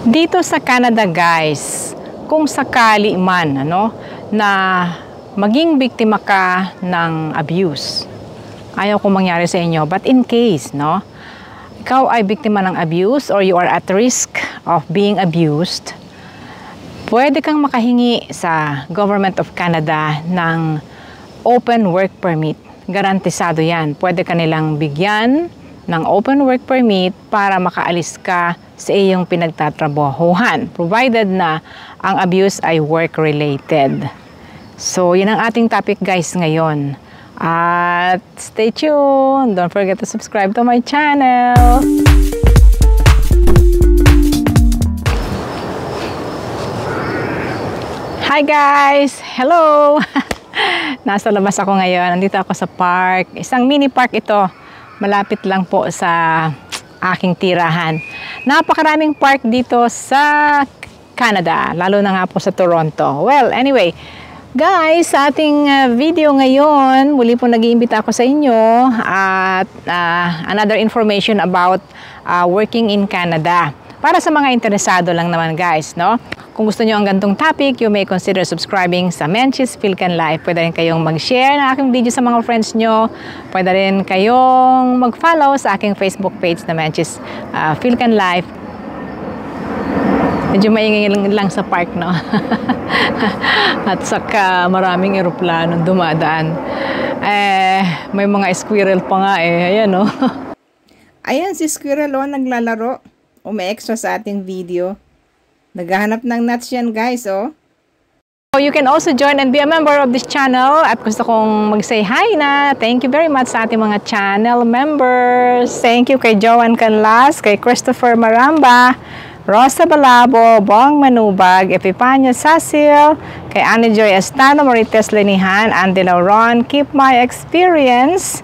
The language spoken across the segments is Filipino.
Dito sa Canada guys, kung sakali man na maging biktima ka ng abuse, ayaw kong mangyari sa inyo, but in case ikaw ay biktima ng abuse or you are at risk of being abused, pwede kang makahingi sa Government of Canada ng open work permit. Garantisado yan. Pwede ka nilang bigyan ng open work permit para makaalis ka sa iyong pinagtatrabahuhan, provided na ang abuse ay work-related. So, yun ang ating topic guys ngayon. At stay tuned! Don't forget to subscribe to my channel! Hi guys! Hello! Nasa labas ako ngayon. Nandito ako sa park. Isang mini park ito. Malapit lang po sa aking tirahan. Napakaraming park dito sa Canada, lalo na nga po sa Toronto. Well, anyway, guys, sa ating video ngayon, muli po nag-iimbita ako sa inyo at another information about working in Canada. Para sa mga interesado lang naman guys, Kung gusto nyo ang gantong topic, you may consider subscribing sa Menchis Philcan Life. Pwede rin kayong mag-share ng aking video sa mga friends nyo. Pwede rin kayong mag-follow sa aking Facebook page na Menchis Philcan Life. Medyo maingay lang sa park, At saka maraming eroplano dumadaan. May mga squirrel pa nga Ayan, Ayan si squirrel, naglalaro. Umi-extra sa ating video. Naghahanap ng nuts yan guys, So you can also join and be a member of this channel. At gusto kong mag-say hi na. Thank you very much sa ating mga channel members. Thank you kay Joanne Canlas, kay Christopher Maramba, Rosa Balabo, Bong Manubag, Epipanyo Sasil, kay Annie Joy Estano, Marites Lenihan, Andy Lauron, Keep My Experience,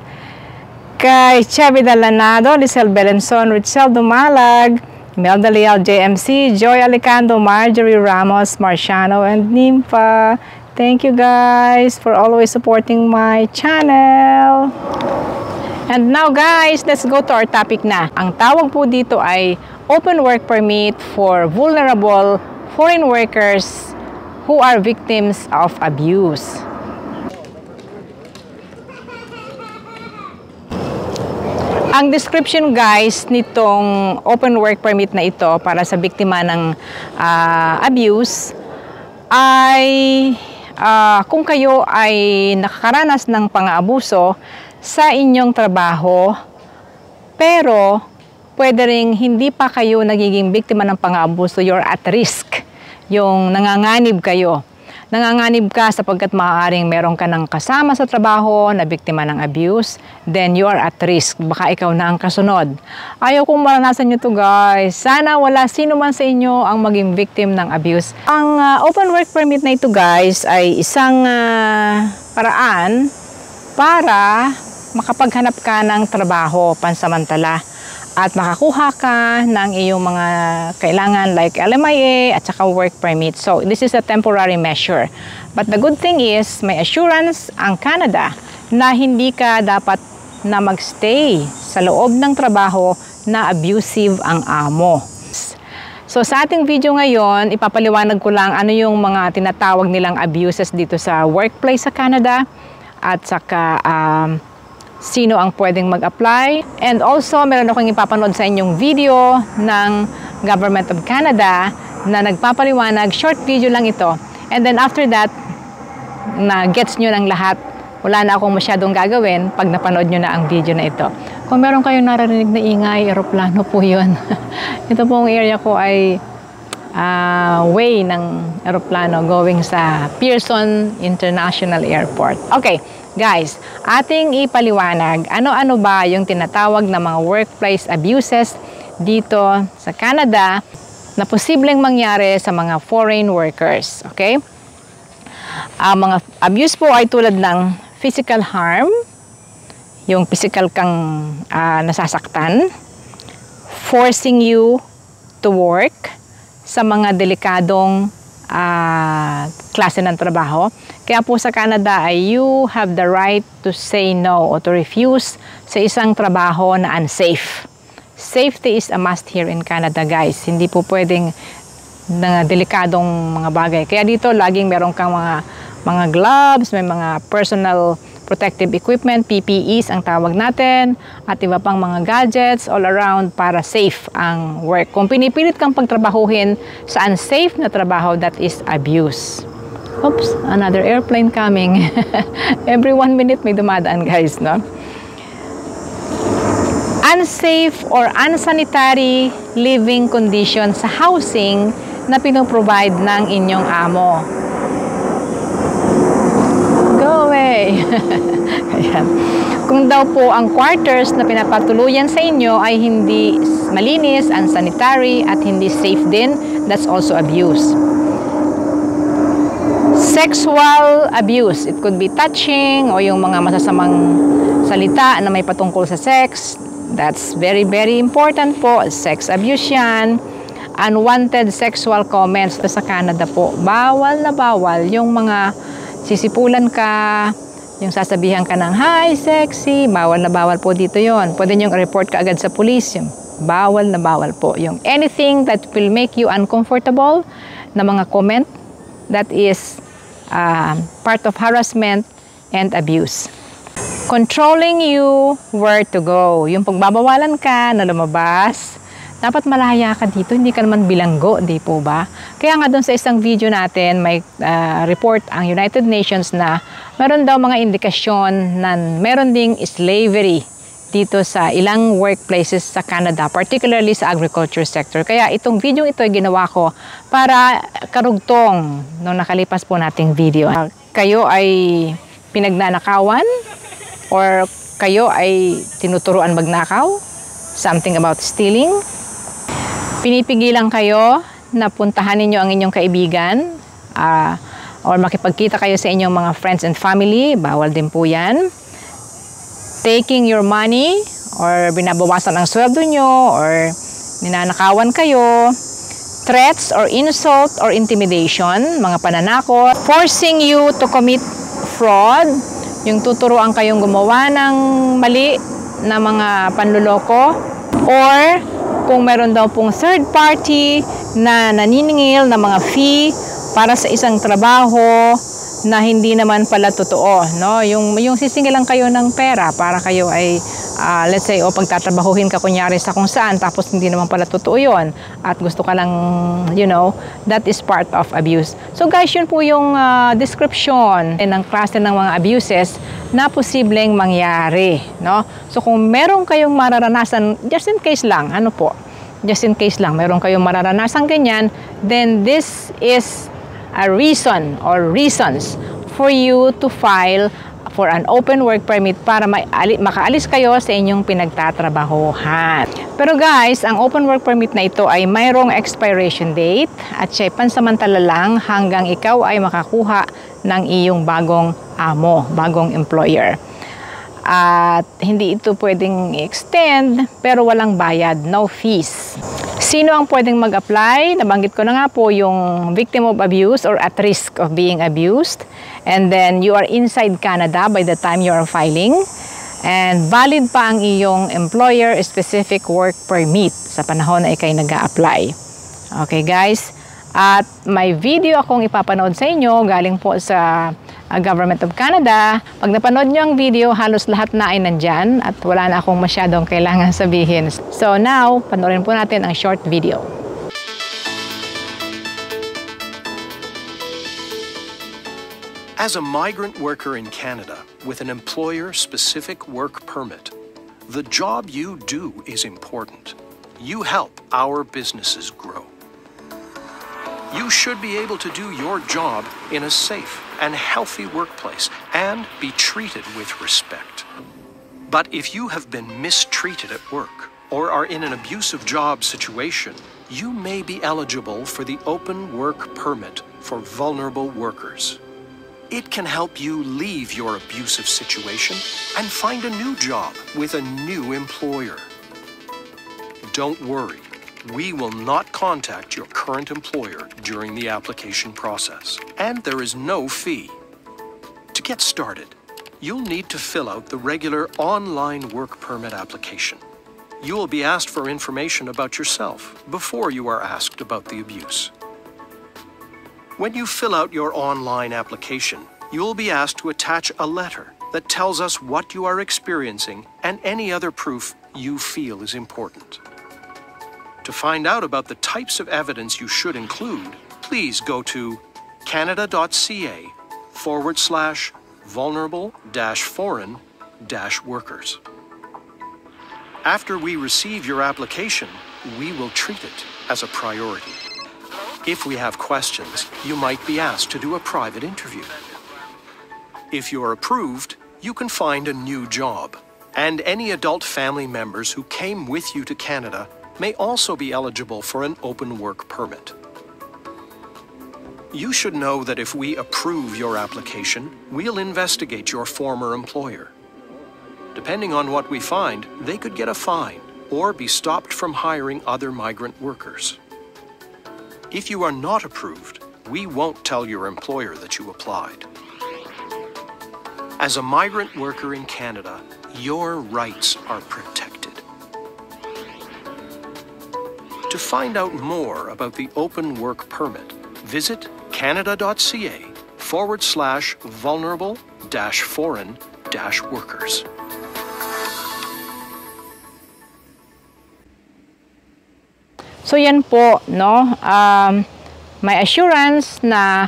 kay Chevy Dalanado, Lisel Belenson, Richel Dumalag, Melda Leal, JMC, Joy Alicando, Marjorie Ramos, Marciano, and Nympha. Thank you guys for always supporting my channel. And now guys, let's go to our topic na. Ang tawag po dito ay open work permit for vulnerable foreign workers who are victims of abuse. Ang description guys nitong open work permit na ito para sa biktima ng abuse ay kung kayo ay nakakaranas ng pang-aabuso sa inyong trabaho pero pwede ring hindi pa kayo nagiging biktima ng pang-aabuso, you're at risk. Yung nanganganib kayo. Nanganganib ka sapagkat maaaring meron ka ng kasama sa trabaho na biktima ng abuse, then you are at risk. Baka ikaw na ang kasunod. Ayaw kong maranasan nyo to guys. Sana wala sino man sa inyo ang maging victim ng abuse. Ang open work permit na ito guys ay isang paraan para makapaghanap ka ng trabaho pansamantala at makakuha ka ng iyong mga kailangan like LMIA at saka work permit. So, this is a temporary measure. But the good thing is, may assurance ang Canada na hindi ka dapat na magstay sa loob ng trabaho na abusive ang amo. So, sa ating video ngayon, ipapaliwanag ko lang ano yung mga tinatawag nilang abuses dito sa workplace sa Canada at saka sino ang pwedeng mag-apply. And also, meron akong ipapanood sa inyong video ng Government of Canada na nagpapaliwanag. Short video lang ito. And then after that, na-gets nyo ng lahat. Wala na akong masyadong gagawin pag napanood nyo na ang video na ito. Kung meron kayong naririnig na ingay, eroplano po yun. Ito pong area ko ay way ng eroplano going sa Pearson International Airport. Okay. Guys, ating ipaliwanag ano-ano ba yung tinatawag na mga workplace abuses dito sa Canada na posibleng mangyari sa mga foreign workers. Okay? Mga abuse po ay tulad ng physical harm, yung physical kang nasasaktan, forcing you to work sa mga delikadong klase ng trabaho. Kaya po sa Canada ay you have the right to say no o to refuse sa isang trabaho na unsafe. Safety is a must here in Canada, guys. Hindi po pwedeng na delikadong mga bagay. Kaya dito laging meron kang mga gloves, may mga personal protective equipment, PPEs ang tawag natin, at iba pang mga gadgets all around para safe ang work. Kung pinipilit kang pagtrabahuhin sa unsafe na trabaho, that is abuse. Oops, another airplane coming. Every 1 minute may dumadaan, guys, no? Unsafe or unsanitary living conditions sa housing na pinoprovide ng inyong amo. Go away! Ayan. Kung daw po ang quarters na pinapatuluyan sa inyo ay hindi malinis, unsanitary, at hindi safe din, that's also abuse. Sexual abuse. It could be touching o yung mga masasamang salita na may patungkol sa sex. That's very, very important po. Sex abuse yan. Unwanted sexual comments sa Canada po. Bawal na bawal yung mga sisipulan ka, yung sasabihan ka ng, hi, sexy. Bawal na bawal po dito yon. Pwede nyo report ka agad sa police. Yung bawal na bawal po. Yung anything that will make you uncomfortable na mga comment, that is part of harassment and abuse. Controlling you where to go. Yung pagbabawalan ka na lumabas, dapat malaya ka dito, hindi ka naman bilanggo, di po ba? Kaya nga doon sa isang video natin, may report ang United Nations na meron daw mga indikasyon na meron ding slavery dito sa ilang workplaces sa Canada, particularly sa agriculture sector. Kaya itong video ito ay ginawa ko para karugtong nung nakalipas po nating video. Kayo ay pinagnanakawan or kayo ay tinuturuan magnakaw, something about stealing. Pinipigilan kayo na puntahan ninyo ang inyong kaibigan or makipagkita kayo sa inyong mga friends and family, bawal din po yan. Taking your money or binabawasan ang sweldo nyo or ninanakawan kayo. Threats or insult or intimidation, mga pananakot. Forcing you to commit fraud, yung tuturuan kayong gumawa ng mali na mga panluloko. Or kung meron daw pong third party na naniningil ng mga fee para sa isang trabaho na hindi naman pala totoo, no? Yung sisingilan kayo ng pera para kayo ay let's say pagtatrabahuhin ka kunyari sa kung saan tapos hindi naman pala totoo 'yon at gusto ka lang, you know, that is part of abuse. So guys, yun po yung description ng klase ng mga abuses na posibleng mangyari, no? So kung meron kayong mararanasan, just in case lang, just in case lang, meron kayong mararanasan ganyan, then this is a reason or reasons for you to file for an open work permit para makaalis kayo sa inyong pinagtatrabahuhan. Pero guys, ang open work permit na ito ay mayroong expiration date at siya pansamantala lang hanggang ikaw ay makakuha ng iyong bagong amo, bagong employer. At hindi ito pwedeng extend pero walang bayad, no fees. Sino ang pwedeng mag-apply? Nabanggit ko na nga po yung victim of abuse or at risk of being abused. And then you are inside Canada by the time you are filing. And valid pa ang iyong employer-specific work permit sa panahon na ikay nag-a-apply. Okay guys? At may video akong ipapanood sa inyo galing po sa Government of Canada. Pag napanood nyo ang video, halos lahat na ay nandyan at wala na akong masyadong kailangan sabihin. So now, panoorin po natin ang short video. As a migrant worker in Canada with an employer-specific work permit, the job you do is important. You help our businesses grow. You should be able to do your job in a safe and healthy workplace and be treated with respect. But if you have been mistreated at work or are in an abusive job situation, you may be eligible for the Open Work Permit for Vulnerable Workers. It can help you leave your abusive situation and find a new job with a new employer. Don't worry. We will not contact your current employer during the application process, and there is no fee. To get started, you'll need to fill out the regular online work permit application. You will be asked for information about yourself before you are asked about the abuse. When you fill out your online application, you will be asked to attach a letter that tells us what you are experiencing and any other proof you feel is important. To find out about the types of evidence you should include, please go to canada.ca/vulnerable-foreign-workers. After we receive your application, we will treat it as a priority. If we have questions, you might be asked to do a private interview. If you are approved, you can find a new job, and any adult family members who came with you to Canada may also be eligible for an open work permit. You should know that if we approve your application, we'll investigate your former employer. Depending on what we find, they could get a fine or be stopped from hiring other migrant workers. If you are not approved, we won't tell your employer that you applied. As a migrant worker in Canada, your rights are protected. To find out more about the open work permit, visit canada.ca/vulnerable-foreign-workers. So yan po, no? May assurance na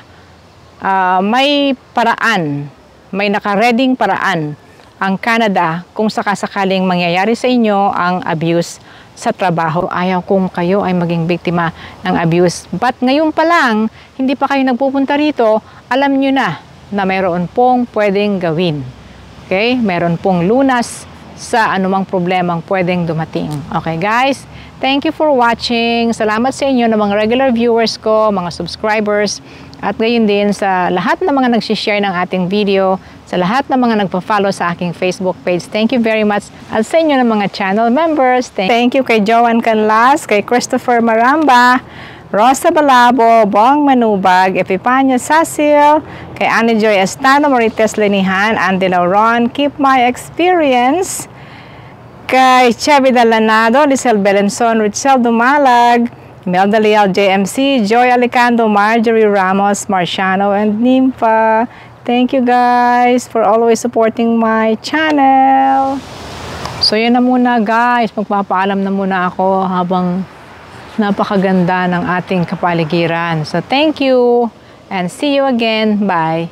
may paraan, may nakareding paraan ang Canada kung sakasakaling mangyayari sa inyo ang abuse sa trabaho. Ayaw kung kayo ay maging biktima ng abuse. But ngayon pa lang, hindi pa kayo nagpupunta rito, alam nyo na mayroon pong pwedeng gawin. Okay? Meron pong lunas sa anumang problemang pwedeng dumating. Okay guys? Thank you for watching. Salamat sa inyo ng mga regular viewers ko, mga subscribers, at gayon din sa lahat ng mga nagsishare ng ating video, sa lahat ng mga nagpa-follow sa aking Facebook page. Thank you very much. At sa inyo ng mga channel members. Thank you kay Joan Canlas, kay Christopher Maramba, Rosa Balabo, Bong Manubag, Epipanio Sasil, kay Annie Joy Estano, Marites Lenihan, Andy Lauron, Keep My Experience, kay Chevy Dalanado, Lisel Belenson, Richel Dumalag, Melda Leal JMC, Joy Alicando, Marjorie Ramos, Marciano, and Nympha. Thank you guys for always supporting my channel. So yun na muna guys, magpapaalam na muna ako habang napakaganda ng ating kapaligiran. So thank you and see you again. Bye.